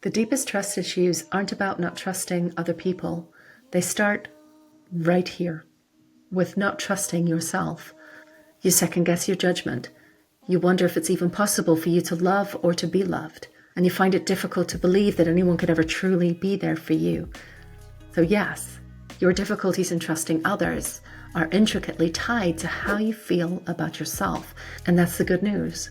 The deepest trust issues aren't about not trusting other people. They start right here, with not trusting yourself. You second guess your judgment. You wonder if it's even possible for you to love or to be loved. And you find it difficult to believe that anyone could ever truly be there for you. So yes, your difficulties in trusting others are intricately tied to how you feel about yourself. And that's the good news,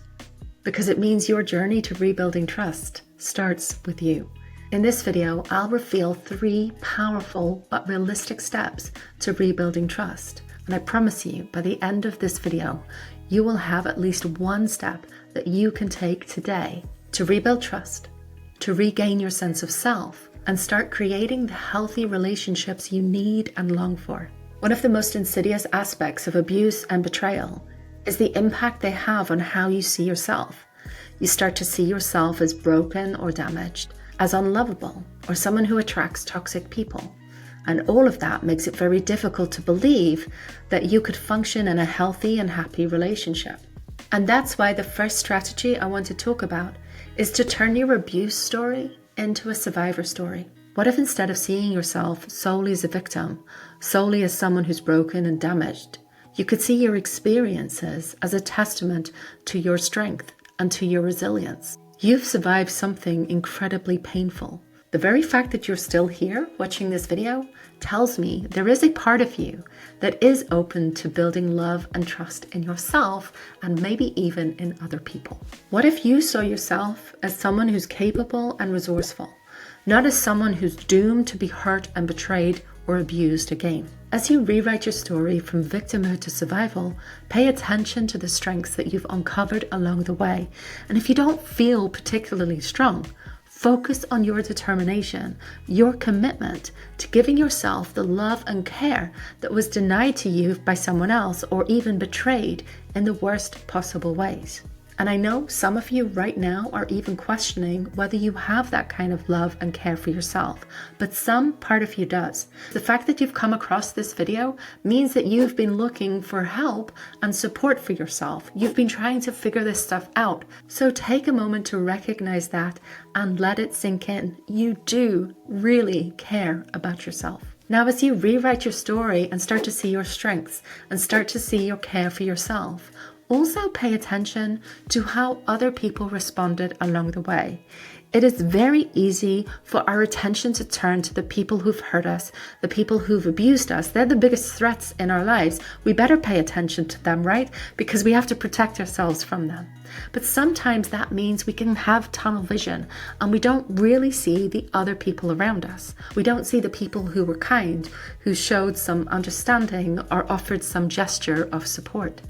because it means your journey to rebuilding trust starts with you. In this video, I'll reveal 3 powerful but realistic steps to rebuilding trust. And I promise you, by the end of this video, you will have at least one step that you can take today to rebuild trust, to regain your sense of self, and start creating the healthy relationships you need and long for. One of the most insidious aspects of abuse and betrayal is the impact they have on how you see yourself. You start to see yourself as broken or damaged, as unlovable, or someone who attracts toxic people. And all of that makes it very difficult to believe that you could function in a healthy and happy relationship. And that's why the first strategy I want to talk about is to turn your abuse story into a survivor story. What if instead of seeing yourself solely as a victim, solely as someone who's broken and damaged, you could see your experiences as a testament to your strength and to your resilience? You've survived something incredibly painful. The very fact that you're still here watching this video tells me there is a part of you that is open to building love and trust in yourself and maybe even in other people. What if you saw yourself as someone who's capable and resourceful, not as someone who's doomed to be hurt and betrayed or abused again? As you rewrite your story from victimhood to survival, pay attention to the strengths that you've uncovered along the way. And if you don't feel particularly strong, focus on your determination, your commitment to giving yourself the love and care that was denied to you by someone else or even betrayed in the worst possible ways. And I know some of you right now are even questioning whether you have that kind of love and care for yourself, but some part of you does. The fact that you've come across this video means that you've been looking for help and support for yourself. You've been trying to figure this stuff out. So take a moment to recognize that and let it sink in. You do really care about yourself. Now, as you rewrite your story and start to see your strengths and start to see your care for yourself, also pay attention to how other people responded along the way. It is very easy for our attention to turn to the people who've hurt us, the people who've abused us. They're the biggest threats in our lives. We better pay attention to them, right? Because we have to protect ourselves from them. But sometimes that means we can have tunnel vision and we don't really see the other people around us. We don't see the people who were kind, who showed some understanding or offered some gesture of support.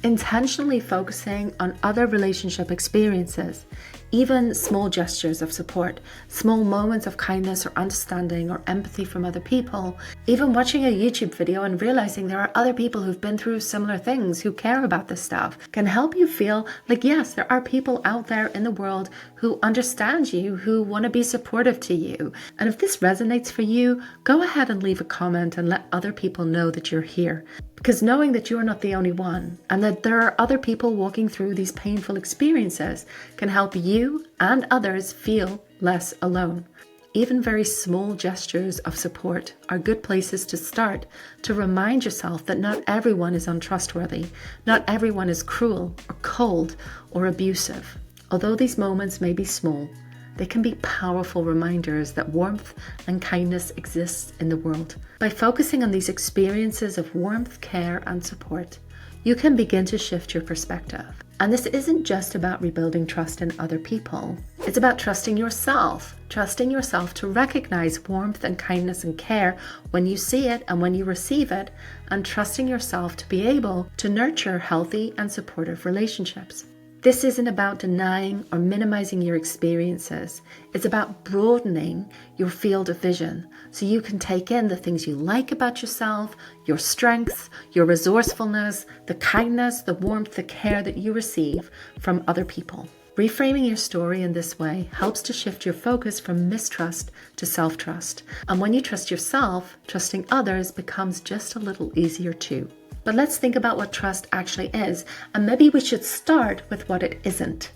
Intentionally focusing on other relationship experiences, even small gestures of support, small moments of kindness or understanding or empathy from other people, even watching a YouTube video and realizing there are other people who've been through similar things who care about this stuff, can help you feel like, yes, there are people out there in the world who understand you, who want to be supportive to you. And if this resonates for you, go ahead and leave a comment and let other people know that you're here. Because knowing that you're not the only one and that there are other people walking through these painful experiences can help you and others feel less alone. Even very small gestures of support are good places to start to remind yourself that not everyone is untrustworthy, not everyone is cruel or cold or abusive. Although these moments may be small, they can be powerful reminders that warmth and kindness exists in the world. By focusing on these experiences of warmth, care, and support, you can begin to shift your perspective. And this isn't just about rebuilding trust in other people. It's about trusting yourself to recognize warmth and kindness and care when you see it and when you receive it, and trusting yourself to be able to nurture healthy and supportive relationships. This isn't about denying or minimizing your experiences. It's about broadening your field of vision so you can take in the things you like about yourself, your strengths, your resourcefulness, the kindness, the warmth, the care that you receive from other people. Reframing your story in this way helps to shift your focus from mistrust to self-trust. And when you trust yourself, trusting others becomes just a little easier too. But let's think about what trust actually is, and maybe we should start with what it isn't.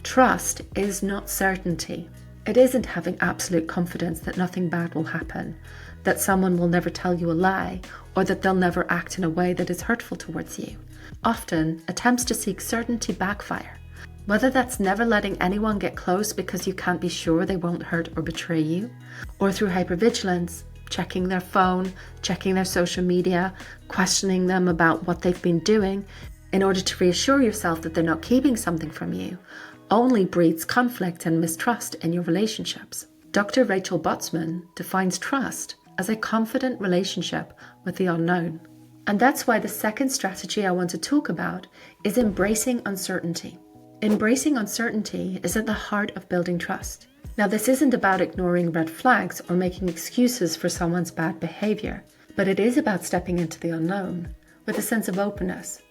Trust is not certainty. It isn't having absolute confidence that nothing bad will happen, that someone will never tell you a lie, or that they'll never act in a way that is hurtful towards you. Often, attempts to seek certainty backfire. Whether that's never letting anyone get close because you can't be sure they won't hurt or betray you, or through hypervigilance, checking their phone, checking their social media, questioning them about what they've been doing in order to reassure yourself that they're not keeping something from you, only breeds conflict and mistrust in your relationships. Dr. Rachel Botsman defines trust as a confident relationship with the unknown. And that's why the second strategy I want to talk about is embracing uncertainty. Embracing uncertainty is at the heart of building trust. Now, this isn't about ignoring red flags or making excuses for someone's bad behavior, but it is about stepping into the unknown with a sense of openness,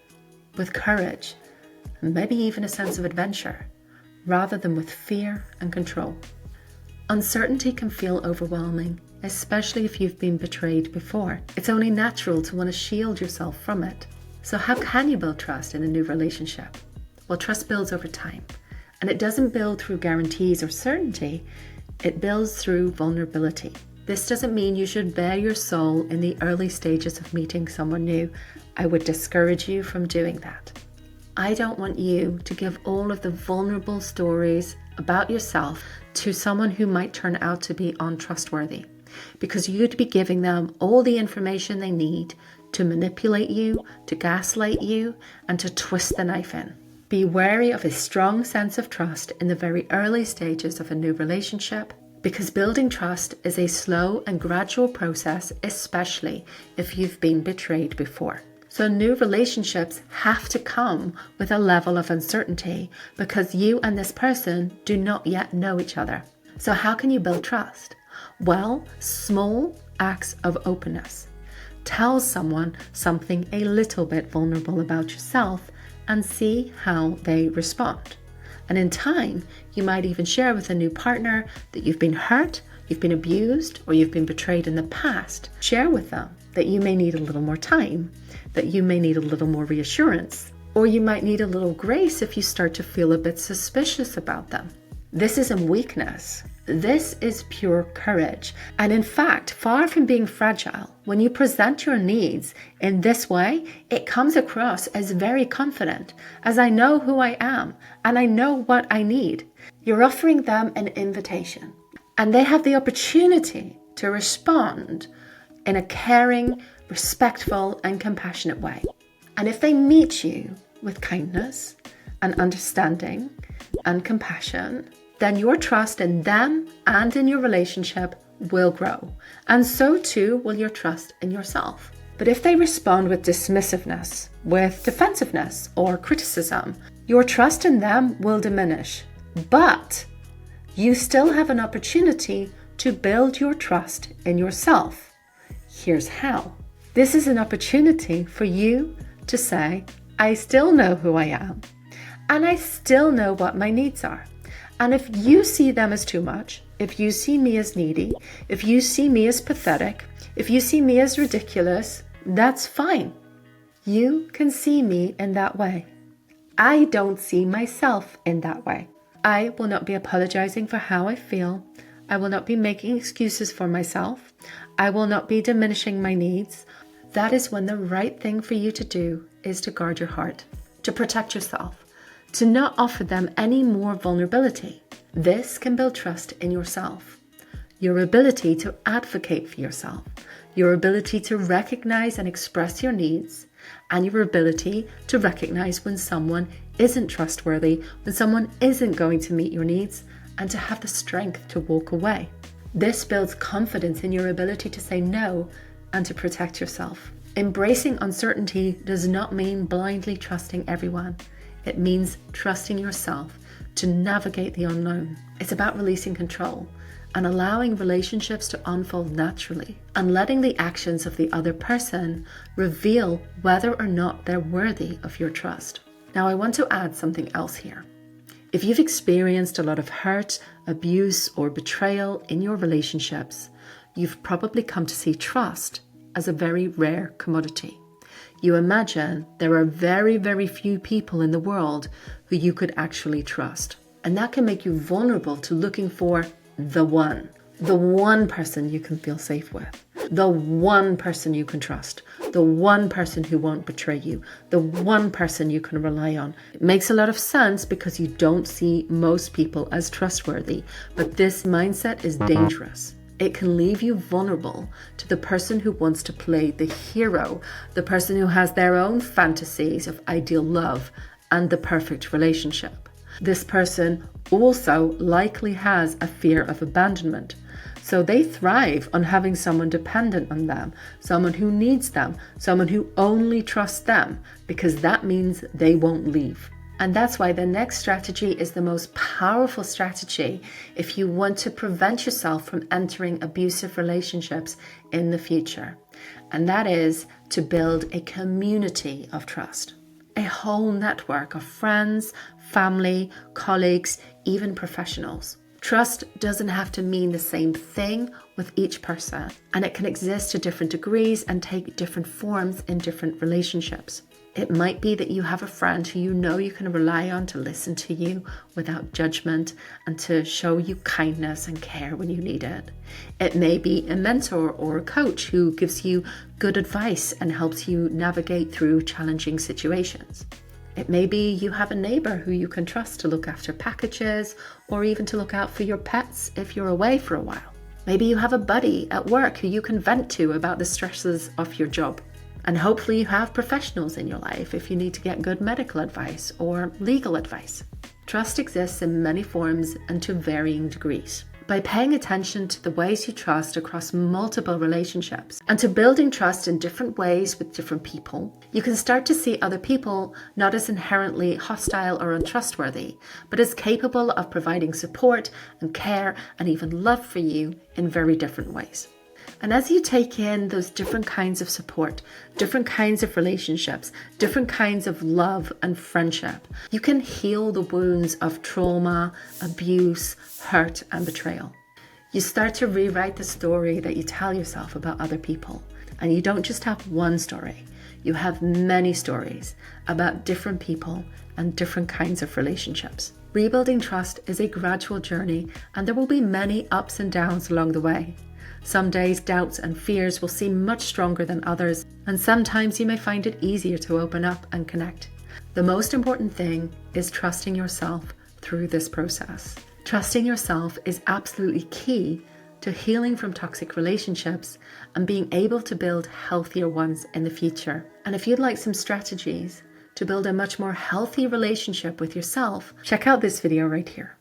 with courage, and maybe even a sense of adventure, rather than with fear and control. Uncertainty can feel overwhelming, especially if you've been betrayed before. It's only natural to want to shield yourself from it. So how can you build trust in a new relationship? Well, trust builds over time, and it doesn't build through guarantees or certainty. It builds through vulnerability. This doesn't mean you should bare your soul in the early stages of meeting someone new. I would discourage you from doing that. I don't want you to give all of the vulnerable stories about yourself to someone who might turn out to be untrustworthy, because you'd be giving them all the information they need to manipulate you, to gaslight you, and to twist the knife in. Be wary of a strong sense of trust in the very early stages of a new relationship, because building trust is a slow and gradual process, especially if you've been betrayed before. So new relationships have to come with a level of uncertainty because you and this person do not yet know each other. So how can you build trust? Well, small acts of openness. Tell someone something a little bit vulnerable about yourself and see how they respond. And in time, you might even share with a new partner that you've been hurt, you've been abused, or you've been betrayed in the past. Share with them that you may need a little more time, that you may need a little more reassurance, or you might need a little grace if you start to feel a bit suspicious about them. This isn't weakness. This is pure courage. And in fact, far from being fragile, when you present your needs in this way, it comes across as very confident, as I know who I am and I know what I need. You're offering them an invitation, and they have the opportunity to respond in a caring, respectful, and compassionate way. And if they meet you with kindness and understanding and compassion, then your trust in them and in your relationship will grow. And so too will your trust in yourself. But if they respond with dismissiveness, with defensiveness or criticism, your trust in them will diminish. But you still have an opportunity to build your trust in yourself. Here's how. This is an opportunity for you to say, I still know who I am, and I still know what my needs are. And if you see them as too much, if you see me as needy, if you see me as pathetic, if you see me as ridiculous, that's fine. You can see me in that way. I don't see myself in that way. I will not be apologizing for how I feel. I will not be making excuses for myself. I will not be diminishing my needs. That is when the right thing for you to do is to guard your heart, to protect yourself, to not offer them any more vulnerability. This can build trust in yourself, your ability to advocate for yourself, your ability to recognize and express your needs, and your ability to recognize when someone isn't trustworthy, when someone isn't going to meet your needs, and to have the strength to walk away. This builds confidence in your ability to say no and to protect yourself. Embracing uncertainty does not mean blindly trusting everyone. It means trusting yourself to navigate the unknown. It's about releasing control and allowing relationships to unfold naturally, and letting the actions of the other person reveal whether or not they're worthy of your trust. Now, I want to add something else here. If you've experienced a lot of hurt, abuse, or betrayal in your relationships, you've probably come to see trust as a very rare commodity. You imagine there are very, very few people in the world who you could actually trust. And that can make you vulnerable to looking for the one person you can feel safe with, the one person you can trust, the one person who won't betray you, the one person you can rely on. It makes a lot of sense because you don't see most people as trustworthy, but this mindset is dangerous. It can leave you vulnerable to the person who wants to play the hero, the person who has their own fantasies of ideal love and the perfect relationship. This person also likely has a fear of abandonment. So they thrive on having someone dependent on them, someone who needs them, someone who only trusts them, because that means they won't leave. And that's why the next strategy is the most powerful strategy if you want to prevent yourself from entering abusive relationships in the future. And that is to build a community of trust, a whole network of friends, family, colleagues, even professionals. Trust doesn't have to mean the same thing with each person, and it can exist to different degrees and take different forms in different relationships. It might be that you have a friend who you know you can rely on to listen to you without judgment and to show you kindness and care when you need it. It may be a mentor or a coach who gives you good advice and helps you navigate through challenging situations. It may be you have a neighbor who you can trust to look after packages or even to look out for your pets if you're away for a while. Maybe you have a buddy at work who you can vent to about the stresses of your job. And hopefully you have professionals in your life if you need to get good medical advice or legal advice. Trust exists in many forms and to varying degrees. By paying attention to the ways you trust across multiple relationships and to building trust in different ways with different people, you can start to see other people not as inherently hostile or untrustworthy, but as capable of providing support and care and even love for you in very different ways. And as you take in those different kinds of support, different kinds of relationships, different kinds of love and friendship, you can heal the wounds of trauma, abuse, hurt, and betrayal. You start to rewrite the story that you tell yourself about other people. And you don't just have one story, you have many stories about different people and different kinds of relationships. Rebuilding trust is a gradual journey, and there will be many ups and downs along the way. Some days doubts and fears will seem much stronger than others, and sometimes you may find it easier to open up and connect. The most important thing is trusting yourself through this process. Trusting yourself is absolutely key to healing from toxic relationships and being able to build healthier ones in the future. And if you'd like some strategies to build a much more healthy relationship with yourself, check out this video right here.